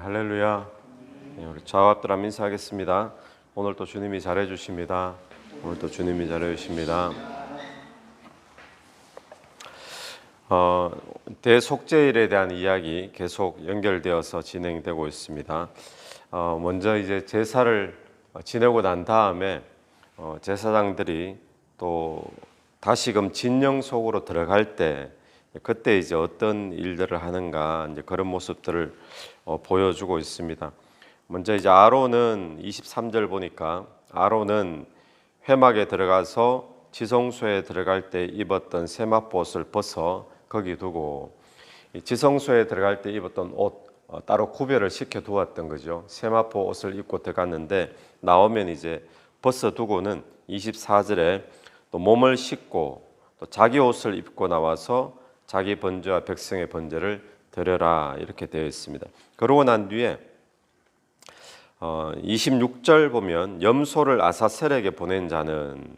할렐루야. 우리 좌우 앞들 인사하겠습니다. 오늘도 주님이 잘해 주십니다. 오늘도 주님이 잘해 주십니다. 대속죄일에 대한 이야기 계속 연결되어서 진행되고 있습니다. 먼저 이제 제사를 지내고 난 다음에 제사장들이 또 다시금 진영 속으로 들어갈 때 그때 이제 어떤 일들을 하는가 이제 그런 모습들을 보여주고 있습니다. 먼저 이제 아론은 23절 보니까 아론은 회막에 들어가서 지성소에 들어갈 때 입었던 세마포 옷을 벗어 거기 두고 지성소에 들어갈 때 입었던 옷 따로 구별을 시켜 두었던 거죠. 세마포 옷을 입고 들어갔는데 나오면 이제 벗어 두고는 24절에 또 몸을 씻고 또 자기 옷을 입고 나와서 자기 번제와 백성의 번제를 드려라 이렇게 되어 있습니다. 그러고 난 뒤에 26절 보면 염소를 아사셀에게 보낸 자는,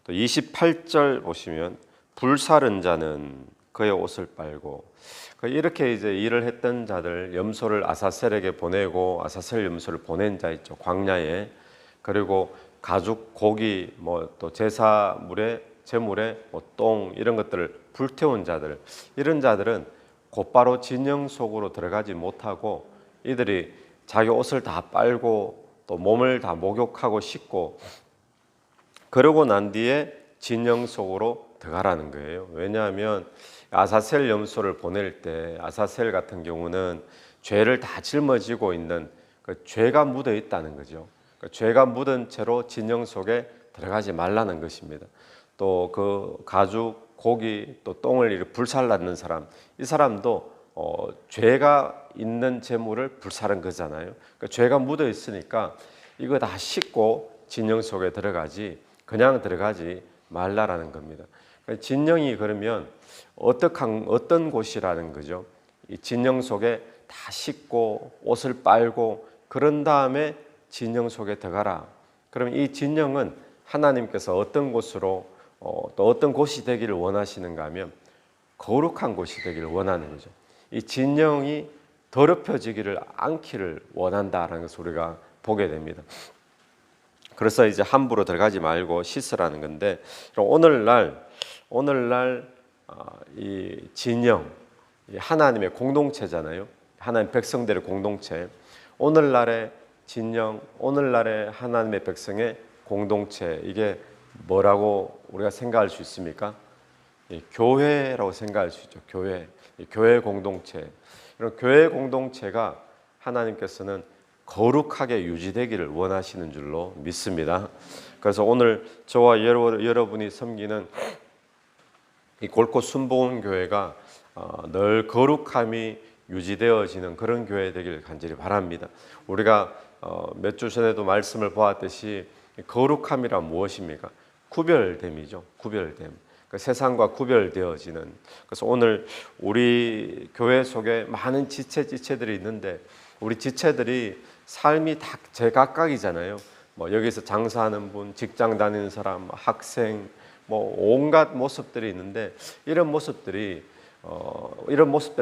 또 28절 보시면 불사른 자는 그의 옷을 빨고, 이렇게 이제 일을 했던 자들 염소를 아사셀에게 보내고 아사셀 염소를 보낸 자 있죠. 광야에. 그리고 가죽 고기 또 제사물에 제물에 똥 이런 것들을 불태운 자들, 이런 자들은 곧바로 진영 속으로 들어가지 못하고 이들이 자기 옷을 다 빨고 또 몸을 다 목욕하고 씻고 그러고 난 뒤에 진영 속으로 들어가라는 거예요. 왜냐하면 아사셀 염소를 보낼 때 아사셀 같은 경우는 죄를 다 짊어지고 있는 그 죄가 묻어 있다는 거죠. 그 죄가 묻은 채로 진영 속에 들어가지 말라는 것입니다. 또 그 가죽, 고기, 또 똥을 이렇게 불살랐는 사람, 이 사람도 죄가 있는 재물을 불사른 거잖아요. 그러니까 죄가 묻어 있으니까 이거 다 씻고 진영 속에 들어가지 그냥 들어가지 말라라는 겁니다. 그러니까 진영이 그러면 어떤 곳이라는 거죠. 이 진영 속에 다 씻고 옷을 빨고 그런 다음에 진영 속에 들어가라. 그럼 이 진영은 하나님께서 어떤 곳으로 또 어떤 곳이 되기를 원하시는가 하면 거룩한 곳이 되기를 원하는 거죠. 이 진영이 더럽혀지기를 않기를 원한다라는 것을 우리가 보게 됩니다. 그래서 이제 함부로 들어가지 말고 씻으라는 건데, 오늘날 이 진영, 하나님의 공동체잖아요. 하나님 백성들의 공동체. 오늘날의 진영, 오늘날의 하나님의 백성의 공동체, 이게 뭐라고 우리가 생각할 수 있습니까? 교회라고 생각할 수 있죠. 교회 공동체. 이런 교회 공동체가 하나님께서는 거룩하게 유지되기를 원하시는 줄로 믿습니다. 그래서 오늘 저와 여러분이 섬기는 이 골고 순복음 교회가 늘 거룩함이 유지되어지는 그런 교회 되기를 간절히 바랍니다. 우리가 몇 주 전에도 말씀을 보았듯이 거룩함이란 무엇입니까? 구별됨이죠. 구별됨. 그 세상과 구별되어지는. 그래서 오늘 우리 교회 속에 많은 지체들이 있는데 우리 지체들이 삶이 다 제각각이잖아요. 여기서 장사하는 분, 직장 다니는 사람, 학생, 온갖 모습들이 있는데 이런 모습들의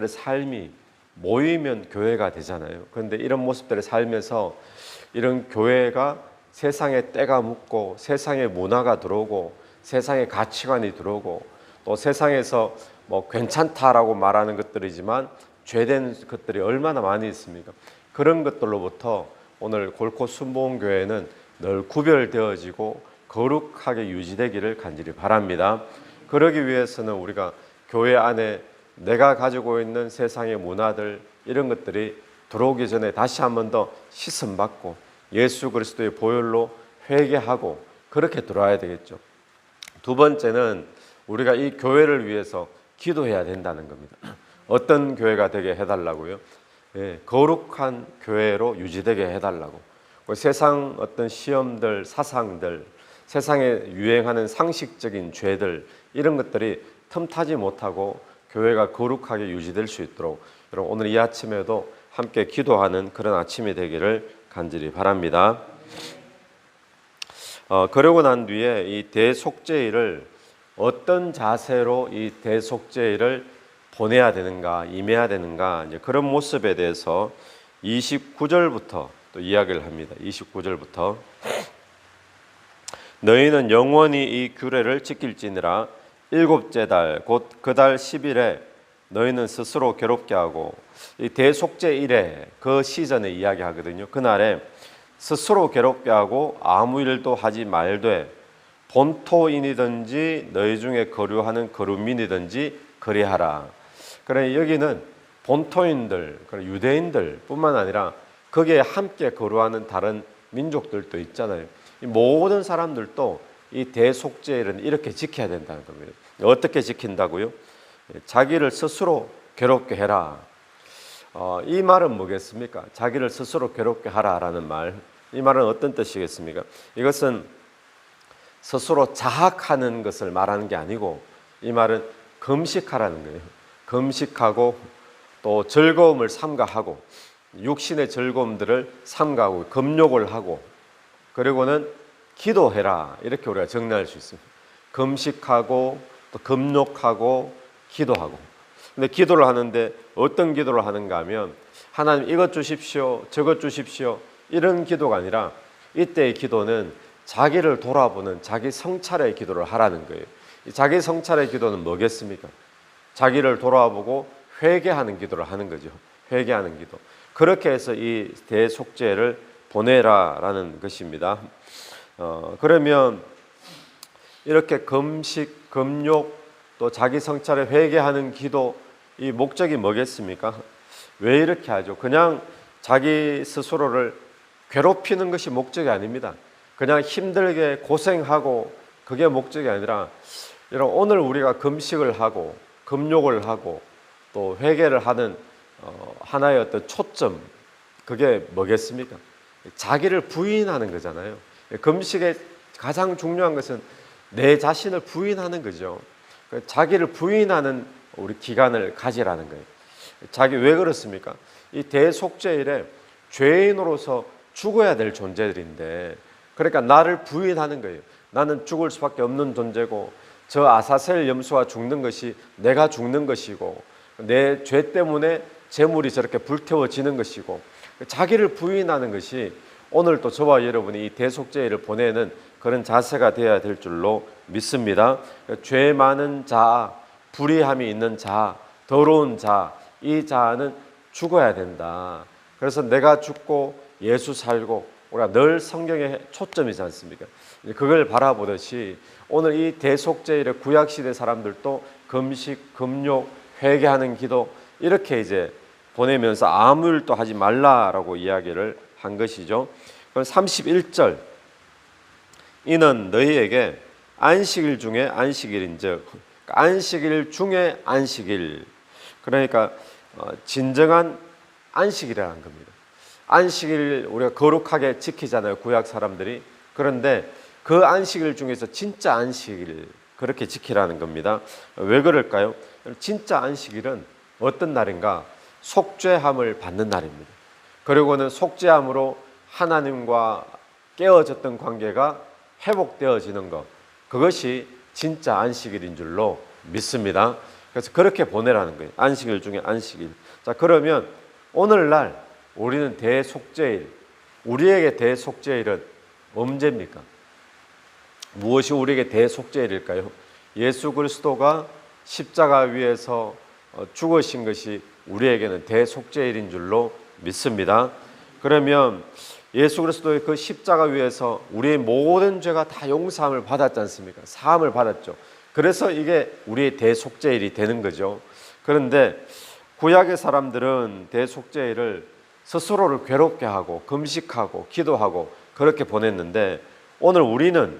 삶이 모이면 교회가 되잖아요. 그런데 이런 모습들의 삶에서 이런 교회가 세상에 때가 묻고 세상의 문화가 들어오고 세상의 가치관이 들어오고 또 세상에서 괜찮다라고 말하는 것들이지만 죄된 것들이 얼마나 많이 있습니까? 그런 것들로부터 오늘 골고 순복음 교회는 늘 구별되어지고 거룩하게 유지되기를 간절히 바랍니다. 그러기 위해서는 우리가 교회 안에 내가 가지고 있는 세상의 문화들 이런 것들이 들어오기 전에 다시 한 번 더 씻음 받고 예수 그리스도의 보혈로 회개하고 그렇게 들어와야 되겠죠. 두 번째는 우리가 이 교회를 위해서 기도해야 된다는 겁니다. 어떤 교회가 되게 해달라고요? 거룩한 교회로 유지되게 해달라고. 세상 어떤 시험들, 사상들, 세상에 유행하는 상식적인 죄들 이런 것들이 틈타지 못하고 교회가 거룩하게 유지될 수 있도록 여러분 오늘 이 아침에도 함께 기도하는 그런 아침이 되기를 간절히 바랍니다. 그러고 난 뒤에 이 대속죄일을 어떤 자세로 이 대속죄일을 보내야 되는가, 임해야 되는가, 이제 그런 모습에 대해서 29절부터 또 이야기를 합니다. 29절부터 너희는 영원히 이 규례를 지킬지니라. 일곱째 달 곧 그 달 10일에 너희는 스스로 괴롭게 하고, 이 대속죄 일에 그 시즌에 이야기하거든요. 그날에 스스로 괴롭게 하고 아무 일도 하지 말되 본토인이든지 너희 중에 거류하는 거류민이든지 그리하라. 그래, 여기는 본토인들, 유대인들 뿐만 아니라 거기에 함께 거류하는 다른 민족들도 있잖아요. 이 모든 사람들도 이 대속죄일은 이렇게 지켜야 된다는 겁니다. 어떻게 지킨다고요? 자기를 스스로 괴롭게 해라. 이 말은 뭐겠습니까? 자기를 스스로 괴롭게 하라라는 말. 이 말은 어떤 뜻이겠습니까? 이것은 스스로 자학하는 것을 말하는 게 아니고, 이 말은 금식하라는 거예요. 금식하고 또 즐거움을 삼가하고, 육신의 즐거움들을 삼가하고 금욕을 하고, 그리고는 기도해라. 이렇게 우리가 정리할 수 있습니다. 금식하고 또 금욕하고 기도하고. 근데 기도를 하는데 어떤 기도를 하는가 하면, 하나님 이것 주십시오, 저것 주십시오, 이런 기도가 아니라 이때의 기도는 자기를 돌아보는 자기 성찰의 기도를 하라는 거예요. 자기 성찰의 기도는 뭐겠습니까? 자기를 돌아보고 회개하는 기도를 하는 거죠. 회개하는 기도. 그렇게 해서 이 대속죄를 보내라라는 것입니다. 그러면 이렇게 금식, 금욕, 또 자기 성찰에 회개하는 기도, 이 목적이 뭐겠습니까? 왜 이렇게 하죠? 그냥 자기 스스로를 괴롭히는 것이 목적이 아닙니다. 그냥 힘들게 고생하고 그게 목적이 아니라, 여러분, 오늘 우리가 금식을 하고 금욕을 하고 또 회개를 하는 하나의 어떤 초점, 그게 뭐겠습니까? 자기를 부인하는 거잖아요. 금식의 가장 중요한 것은 내 자신을 부인하는 거죠. 자기를 부인하는 우리 기간을 가지라는 거예요. 자기 왜 그렇습니까? 이 대속죄일에 죄인으로서 죽어야 될 존재들인데, 그러니까 나를 부인하는 거예요. 나는 죽을 수밖에 없는 존재고, 저 아사셀 염소가 죽는 것이 내가 죽는 것이고, 내 죄 때문에 재물이 저렇게 불태워지는 것이고, 자기를 부인하는 것이 오늘 또 저와 여러분이 이 대속죄일을 보내는 그런 자세가 되어야 될 줄로 믿습니다. 죄 많은 자, 불의함이 있는 자, 더러운 자, 이 자는 죽어야 된다. 그래서 내가 죽고 예수 살고, 우리가 늘 성경의 초점이지 않습니까? 그걸 바라보듯이 오늘 이 대속죄일의 구약시대 사람들도 금식, 금욕, 회개하는 기도, 이렇게 이제 보내면서 아무 일도 하지 말라라고 이야기를 한 것이죠. 그럼 31절, 이는 너희에게 안식일 중에 안식일인즉, 안식일 중에 안식일, 그러니까 진정한 안식이라는 겁니다. 안식일 우리가 거룩하게 지키잖아요, 구약 사람들이. 그런데 그 안식일 중에서 진짜 안식일, 그렇게 지키라는 겁니다. 왜 그럴까요? 진짜 안식일은 어떤 날인가? 속죄함을 받는 날입니다. 그리고는 속죄함으로 하나님과 깨어졌던 관계가 회복되어지는 것, 그것이 진짜 안식일인 줄로 믿습니다. 그래서 그렇게 보내라는 거예요. 안식일 중에 안식일. 자, 그러면 오늘날 우리는 대속죄일, 우리에게 대속죄일은 언제입니까? 무엇이 우리에게 대속죄일일까요? 예수 그리스도가 십자가 위에서 죽으신 것이 우리에게는 대속죄일인 줄로 믿습니다. 그러면 예수 그리스도의 그 십자가 위에서 우리의 모든 죄가 다 용서함을 받았지 않습니까? 사함을 받았죠. 그래서 이게 우리의 대속죄일이 되는 거죠. 그런데 구약의 사람들은 대속죄일을 스스로를 괴롭게 하고 금식하고 기도하고 그렇게 보냈는데, 오늘 우리는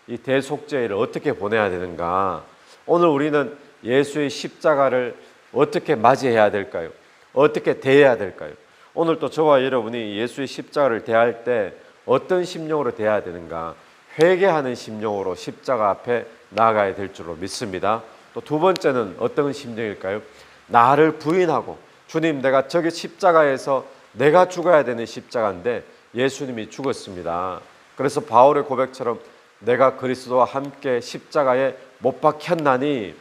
이 대속죄일을 어떻게 보내야 되는가? 오늘 우리는 예수의 십자가를 어떻게 맞이해야 될까요? 어떻게 대해야 될까요? 오늘 또 저와 여러분이 예수의 십자가를 대할 때 어떤 심령으로 대해야 되는가? 회개하는 심령으로 십자가 앞에 나아가야 될 줄로 믿습니다. 또 두 번째는 어떤 심령일까요? 나를 부인하고, 주님, 내가 저기 십자가에서 내가 죽어야 되는 십자가인데 예수님이 죽었습니다. 그래서 바울의 고백처럼 내가 그리스도와 함께 십자가에 못 박혔나니,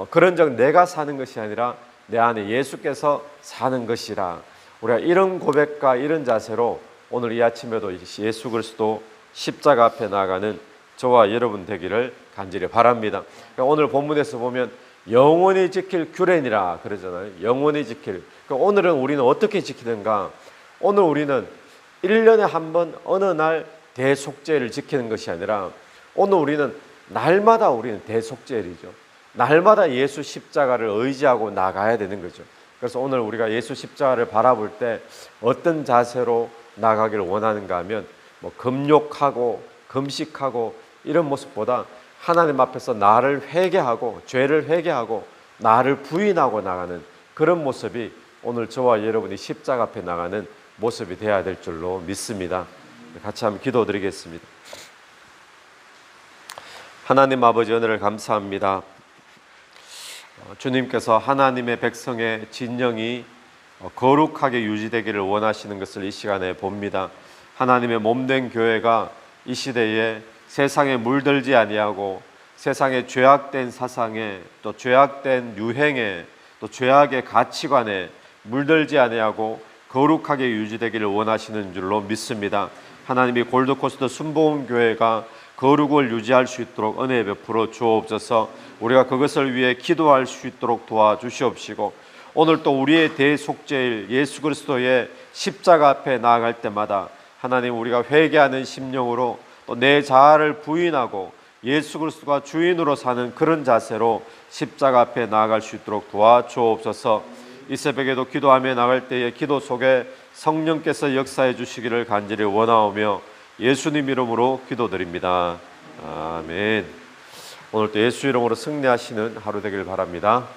그런 적 내가 사는 것이 아니라 내 안에 예수께서 사는 것이라. 우리가 이런 고백과 이런 자세로 오늘 이 아침에도 예수 그리스도 십자가 앞에 나아가는 저와 여러분 되기를 간절히 바랍니다. 그러니까 오늘 본문에서 보면 영원히 지킬 규례니라 그러잖아요. 영원히 지킬. 그러니까 오늘은 우리는 어떻게 지키는가? 오늘 우리는 1년에 한 번 어느 날 대속죄를 지키는 것이 아니라 오늘 우리는 날마다 우리는 대속죄일이죠. 날마다 예수 십자가를 의지하고 나가야 되는 거죠. 그래서 오늘 우리가 예수 십자가를 바라볼 때 어떤 자세로 나가기를 원하는가 하면 뭐 금욕하고 금식하고 이런 모습보다 하나님 앞에서 나를 회개하고 죄를 회개하고 나를 부인하고 나가는 그런 모습이 오늘 저와 여러분이 십자가 앞에 나가는 모습이 되어야 될 줄로 믿습니다. 같이 한번 기도드리겠습니다. 하나님 아버지 은혜를 감사합니다. 주님께서 하나님의 백성의 진영이 거룩하게 유지되기를 원하시는 것을 이 시간에 봅니다. 하나님의 몸된 교회가 이 시대에 세상에 물들지 아니하고 세상의 죄악된 사상에 또 죄악된 유행에 또 죄악의 가치관에 물들지 아니하고 거룩하게 유지되기를 원하시는 줄로 믿습니다. 하나님이 골드코스트 순복음교회가 거룩을 유지할 수 있도록 은혜 베풀어 주옵소서. 우리가 그것을 위해 기도할 수 있도록 도와주시옵시고 오늘 또 우리의 대속죄일 예수 그리스도의 십자가 앞에 나아갈 때마다 하나님 우리가 회개하는 심령으로 또 내 자아를 부인하고 예수 그리스도가 주인으로 사는 그런 자세로 십자가 앞에 나아갈 수 있도록 도와주옵소서. 이 새벽에도 기도하며 나갈 때에 기도 속에 성령께서 역사해 주시기를 간절히 원하오며 예수님 이름으로 기도드립니다. 아멘. 오늘 또 예수 이름으로 승리하시는 하루 되길 바랍니다.